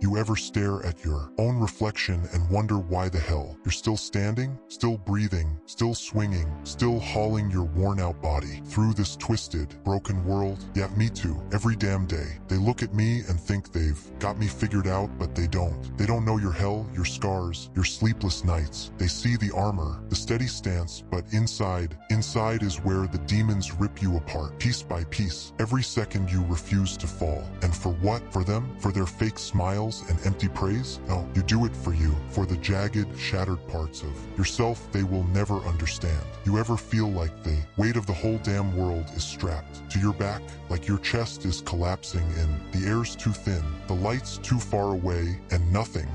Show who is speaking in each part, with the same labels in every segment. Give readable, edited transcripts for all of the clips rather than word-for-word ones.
Speaker 1: You ever stare at your own reflection and wonder why the hell you're still standing, still breathing, still swinging, still hauling your worn-out body through this twisted, broken world? Yeah, me too. Every damn day. They look at me and think they've got me figured out, but they don't. They don't know your hell, your scars, your sleepless nights. They see the armor, the steady stance, but inside is where the demons rip you apart, piece by piece. Every second you refuse to fall. And for what? For them? For their fake smiles and empty praise? No, you do it for you, for the jagged, shattered parts of yourself they will never understand. You ever feel like the weight of the whole damn world is strapped to your back, like your chest is collapsing in, the air's too thin, the light's too far away, and nothing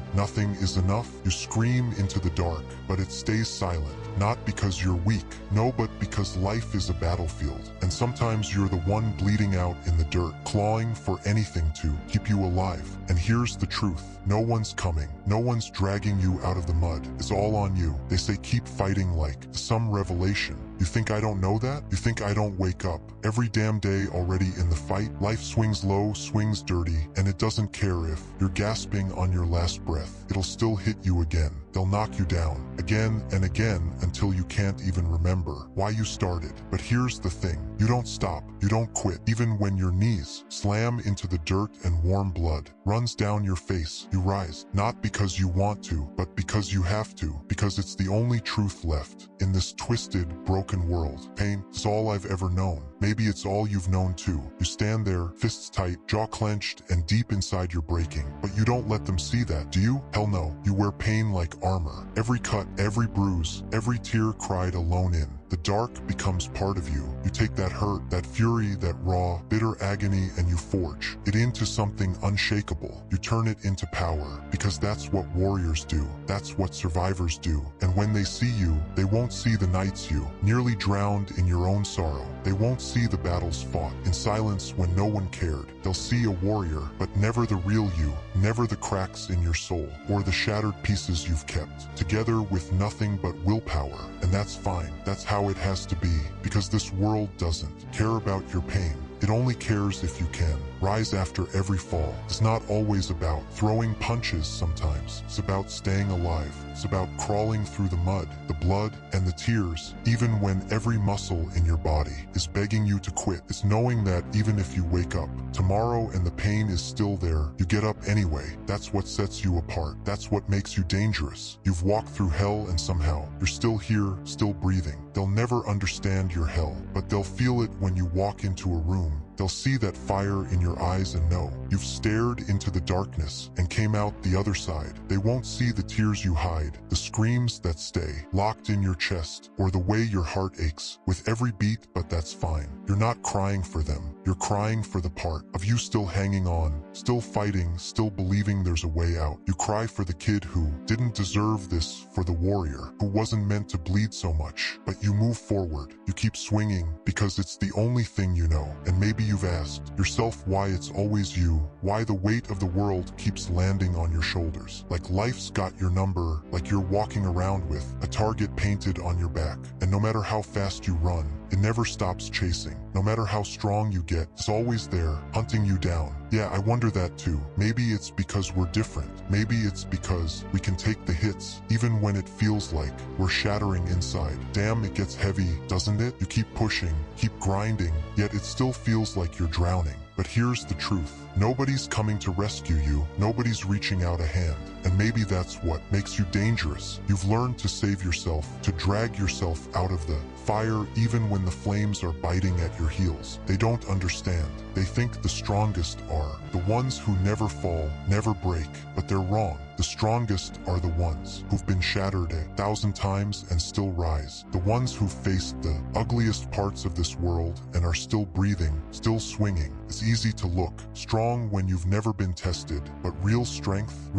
Speaker 1: is enough? You scream into the dark, but it stays silent. Not because you're weak, no, but because life is a battlefield. And sometimes you're the one bleeding out in the dirt, clawing for anything to keep you alive. And here's the truth. No one's coming. No one's dragging you out of the mud. It's all on you. They say keep fighting like some revelation. You think I don't know that? You think I don't wake up every damn day already in the fight? Life swings low, swings dirty, and it doesn't care if you're gasping on your last breath. It'll still hit you again. They'll knock you down again and again until you can't even remember why you started. But here's the thing. You don't stop. You don't quit. Even when your knees slam into the dirt and warm blood runs down your face, you rise. Not because you want to, but because you have to. Because it's the only truth left in this twisted, broken world. Pain is all I've ever known. Maybe it's all you've known too. You stand there, fists tight, jaw clenched, and deep inside you're breaking. But you don't let them see that, do you? Hell no. You wear pain like armor. Every cut, every bruise, every tear cried alone in the dark becomes part of you. You take that hurt, that fury, that raw, bitter agony, and you forge it into something unshakable. You turn it into power, because that's what warriors do. That's what survivors do. And when they see you, they won't see the nights you nearly drowned in your own sorrow. They won't see the battles fought in silence when no one cared. They'll see a warrior, but never the real you, never the cracks in your soul, or the shattered pieces you've kept together with nothing but willpower. And that's fine. That's how it has to be, because this world doesn't care about your pain. It only cares if you can rise after every fall. It's not always about throwing punches sometimes. It's about staying alive. It's about crawling through the mud, the blood, and the tears, even when every muscle in your body is begging you to quit. It's knowing that even if you wake up tomorrow and the pain is still there, you get up anyway. That's what sets you apart. That's what makes you dangerous. You've walked through hell and somehow you're still here, still breathing. They'll never understand your hell, but they'll feel it when you walk into a room. They'll see that fire in your eyes and know you've stared into the darkness and came out the other side. They won't see the tears you hide, the screams that stay locked in your chest, or the way your heart aches with every beat, but that's fine. You're not crying for them. You're crying for the part of you still hanging on, still fighting, still believing there's a way out. You cry for the kid who didn't deserve this, for the warrior who wasn't meant to bleed so much. But you move forward. You keep swinging because it's the only thing you know. And maybe you've asked yourself why it's always you, why the weight of the world keeps landing on your shoulders. Like life's got your number, like you're walking around with a target painted on your back. And no matter how fast you run, it never stops chasing. No matter how strong you get, it's always there, hunting you down. Yeah, I wonder that too. Maybe it's because we're different. Maybe it's because we can take the hits, even when it feels like we're shattering inside. Damn, it gets heavy, doesn't it? You keep pushing, keep grinding, yet it still feels like you're drowning. But here's the truth. Nobody's coming to rescue you. Nobody's reaching out a hand. And maybe that's what makes you dangerous. You've learned to save yourself, to drag yourself out of the fire even when the flames are biting at your heels. They don't understand. They think the strongest are the ones who never fall, never break, but they're wrong. The strongest are the ones who've been shattered 1,000 times and still rise. The ones who've faced the ugliest parts of this world and are still breathing, still swinging. It's easy to look strong when you've never been tested, but real strength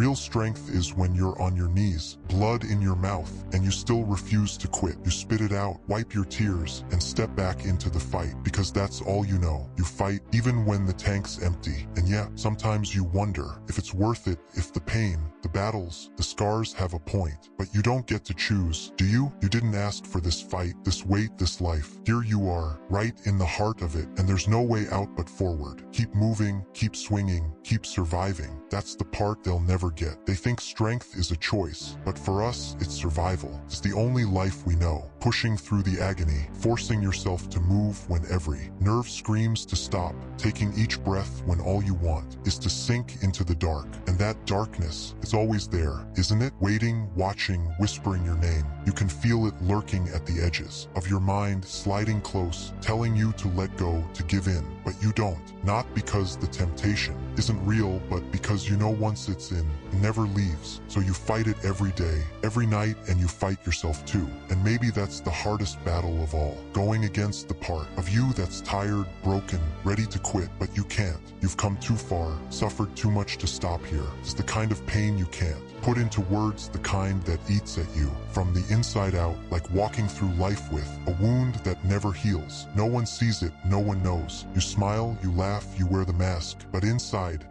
Speaker 1: is when you're on your knees, blood in your mouth, and you still refuse to quit. You spit it out, wipe your tears, and step back into the fight, because that's all you know. You fight even when the tank's empty. And yeah, sometimes you wonder if it's worth it, if the pain pain, the battles, the scars have a point, but you don't get to choose, do you? You didn't ask for this fight, this weight, this life. Here you are, right in the heart of it, and there's no way out but forward. Keep moving, keep swinging, keep surviving. That's the part they'll never get. They think strength is a choice, but for us, it's survival. It's the only life we know. Pushing through the agony, forcing yourself to move when every nerve screams to stop, taking each breath when all you want is to sink into the dark. And that darkness, it's always there, isn't it? Waiting, watching, whispering your name. You can feel it lurking at the edges of your mind, sliding close, telling you to let go, to give in, but you don't. Not because the temptation isn't real, but because you know once it's in, it never leaves. So you fight it every day, every night, and you fight yourself too. And maybe that's the hardest battle of all, going against the part of you that's tired, broken, ready to quit, but you can't. You've come too far, suffered too much to stop here. It's the kind of pain you can't put into words, the kind that eats at you from the inside out, like walking through life with a wound that never heals. No one sees it, no one knows. You smile, you laugh, you wear the mask, but inside,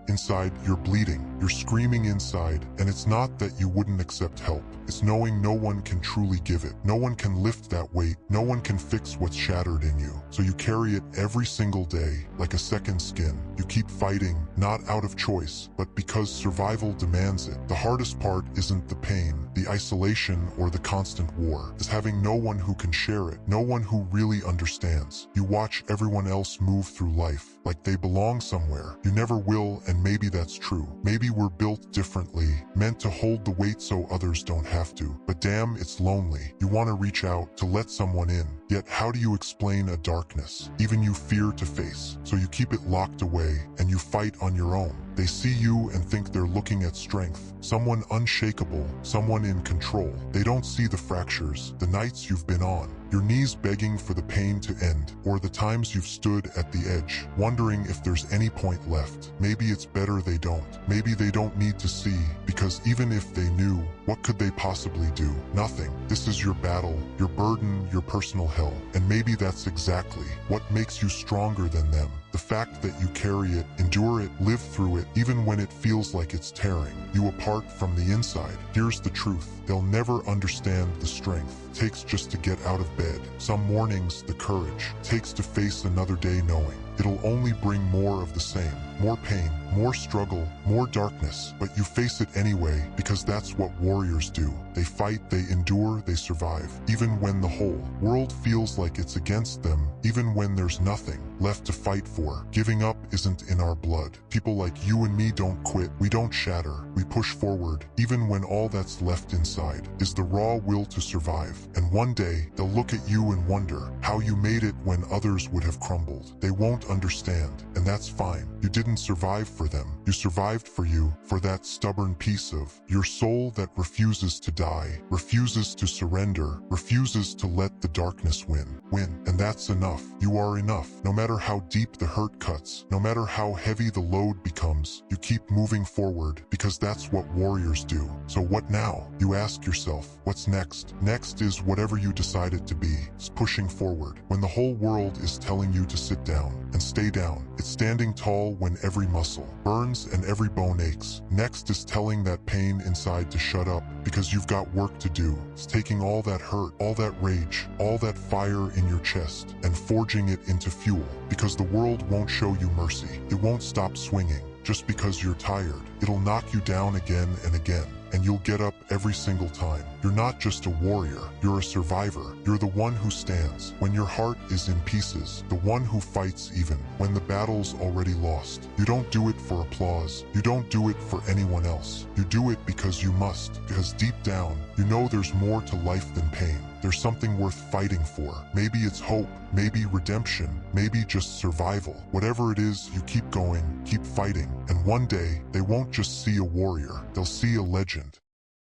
Speaker 1: you're bleeding. You're screaming inside, and it's not that you wouldn't accept help. It's knowing no one can truly give it. No one can lift that weight. No one can fix what's shattered in you. So you carry it every single day, like a second skin. You keep fighting, not out of choice, but because survival demands it. The hardest part isn't the pain, the isolation, or the constant war. It's having no one who can share it, no one who really understands. You watch everyone else move through life like they belong somewhere. You never will, and maybe that's true. Maybe we're built differently, meant to hold the weight so others don't have to. But damn, it's lonely. You want to reach out, to let someone in. Yet how do you explain a darkness even you fear to face? So you keep it locked away, and you fight on your own. They see you and think they're looking at strength, someone unshakable, someone in control. They don't see the fractures, the nights you've been on, your knees begging for the pain to end, or the times you've stood at the edge, wondering if there's any point left. Maybe it's better they don't. Maybe they don't need to see, because even if they knew, what could they possibly do? Nothing. This is your battle, your burden, your personal hell. And maybe that's exactly what makes you stronger than them. The fact that you carry it, endure it, live through it, even when it feels like it's tearing you apart from the inside. Here's the truth. They'll never understand the strength it takes just to get out of bed. Some mornings, the courage it takes to face another day knowing it'll only bring more of the same. More pain, more struggle, more darkness, but you face it anyway because that's what warriors do. They fight, they endure, they survive. Even when the whole world feels like it's against them, even when there's nothing left to fight for. Giving up isn't in our blood. People like you and me don't quit, we don't shatter, we push forward, even when all that's left inside is the raw will to survive. And one day, they'll look at you and wonder how you made it when others would have crumbled. They won't understand, and that's fine. You didn't survive for them. You survived for you, for that stubborn piece of your soul that refuses to die, refuses to surrender, refuses to let the darkness win. And that's enough. You are enough. No matter how deep the hurt cuts, no matter how heavy the load becomes, you keep moving forward because that's what warriors do. So what now? You ask yourself, what's next? Next is whatever you decide it to be. It's pushing forward. When the whole world is telling you to sit down and stay down, it's standing tall when every muscle burns and every bone aches. Next is telling that pain inside to shut up because you've got work to do. It's taking all that hurt, all that rage, all that fire in your chest and forging it into fuel, because the world won't show you mercy. It won't stop swinging just because you're tired. It'll knock you down again and again, and you'll get up every single time. You're not just a warrior, you're a survivor. You're the one who stands when your heart is in pieces, the one who fights even when the battle's already lost. You don't do it for applause. You don't do it for anyone else. You do it because you must, because deep down, you know there's more to life than pain. There's something worth fighting for. Maybe it's hope, maybe redemption, maybe just survival. Whatever it is, you keep going, keep fighting, and one day, they won't just see a warrior, they'll see a legend.